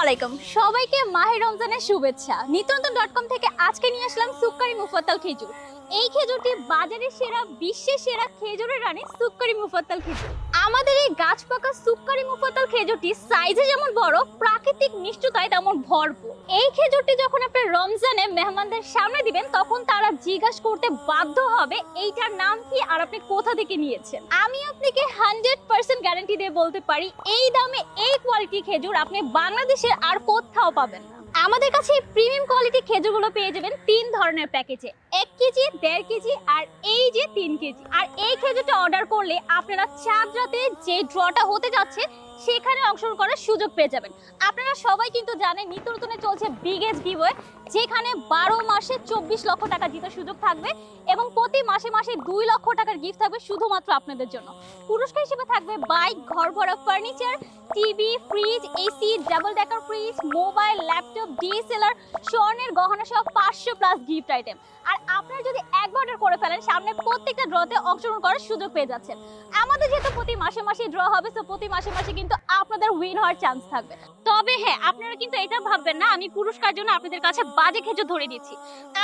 আলাইকুম সবাইকে মাহে রমজানের শুভেচ্ছা। নিত্যনতুন.com থেকে আজকে নিয়ে আসলাম সুক্কারি মুফাত্তাল খেজুর। এই খেজুরটি বাজারের সেরা, বিশ্বের সেরা খেজুরের রানী সুক্কারি মুফাত্তাল খেজুর। আমাদের এই গাছ পাকা সুক্কারি মুফাত্তাল খেজুরটি সাইজে যেমন বড়, প্রাকৃতিক মিষ্টতায় তেমন ভরপুর। এই খেজুরটি যখন আপনি রমজানে মেহমানদের সামনে দিবেন তখন তারা জিজ্ঞাসা করতে বাধ্য হবে এইটার নাম কি আর আপনি কোথা থেকে নিয়েছেন। আমি আপনাকে 100% গ্যারান্টি দিয়ে বলতে পারি এই দামে এই কোয়ালিটি খেজুর আপনি বাংলাদেশের আর কোথাও পাবেন না। আমাদের কাছে প্রিমিয়াম কোয়ালিটি খেজুরগুলো পেয়ে যাবেন 3 ধরনের প্যাকেজে, 1 কেজি, 1.5 কেজি আর এই যে 3 কেজি। আর এই খেজুরটা অর্ডার করলে আপনারা চাঁদ রাতে যে ড্রটা হতে যাচ্ছে সেখানে অংশগ্রহণ করার সুযোগ পেয়ে যাবেন। আপনারা সবাই কিন্তু জানেন নিত্য নতুনে চলছে বিগেস্ট গিভওয়ে, যেখানে 12 মাসে 24 লক্ষ টাকা জেতার সুযোগ থাকবে এবং প্রতি মাসে মাসে 2 লক্ষ টাকার গিফট থাকবে শুধুমাত্র আপনাদের জন্য। পুরস্কার হিসেবে থাকবে বাইক, ঘর ভরা furniture, TV, fridge, AC, double decker fridge, mobile, laptop, DSLR, স্বর্ণের গহনা সহ 500+ গিফট আইটেম। আর আপনারা যদি একবার অর্ডার করে ফেলেন সামনে প্রত্যেকটা ড্রতে অংশগ্রহণ করার সুযোগ পেয়ে যাচ্ছেন। আমাদের যেহেতু প্রতি মাসে মাসে ড্র হবে, তো প্রতি মাসে মাসে কিন্তু আপনাদের উইন হওয়ার চান্স থাকবে। তবে হ্যাঁ, আপনারা কিন্তু এটা ভাববেন না আমি পুরস্কার জন্য আপনাদের কাছে বাজে খেজুর ধরে দিচ্ছি।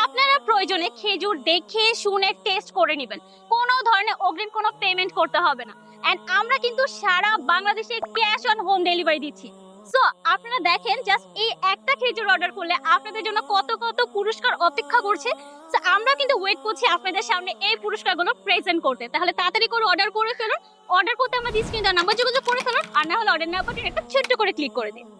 আপনারা প্রয়োজনে খেজুর দেখে শুনে টেস্ট করে নেবেন, কোনো ধরনের অগ্রিম কোনো পেমেন্ট করতে হবে না। এন্ড আমরা কিন্তু সারা বাংলাদেশে ক্যাশ অন হোম ডেলিভারি দিচ্ছি। সো আপনারা দেখেন জাস্ট এই একটা খেজুর অর্ডার করলে আপনাদের জন্য কত কত পুরস্কার অপেক্ষা করছে। সো আমরা কিন্তু ওয়েট করছি আপনাদের সামনে এই পুরস্কারগুলো প্রেজেন্ট করতে। তাহলে তাড়াতাড়ি করে অর্ডার করে ফেলুন। অর্ডার করতে আমাদের স্ক্রিনে দেওয়া নাম্বার যোগাযোগ করে ফেলুন, আর না হলে অর্ডার নেওয়ার পর একটা ছোট্ট করে ক্লিক করে দিন।